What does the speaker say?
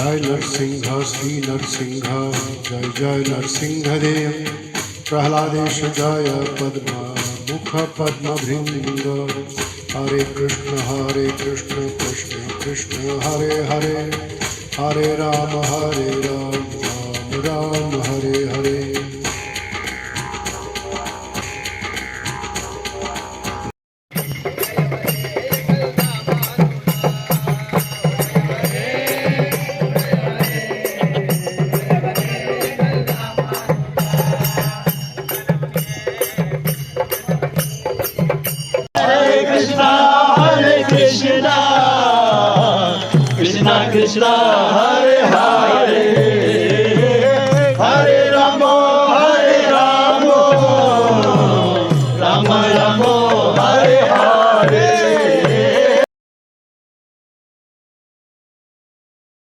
जय नरसिंह श्री नरसिंह जय जय नरसिंहदेव प्रह्लादेश जय पद्मा मुख पद्मभृंग हरे Krishna Krishna Krishna Hare Hare Hare Ram Ram Ram Hare Hare Krishna Krishna Hare Hare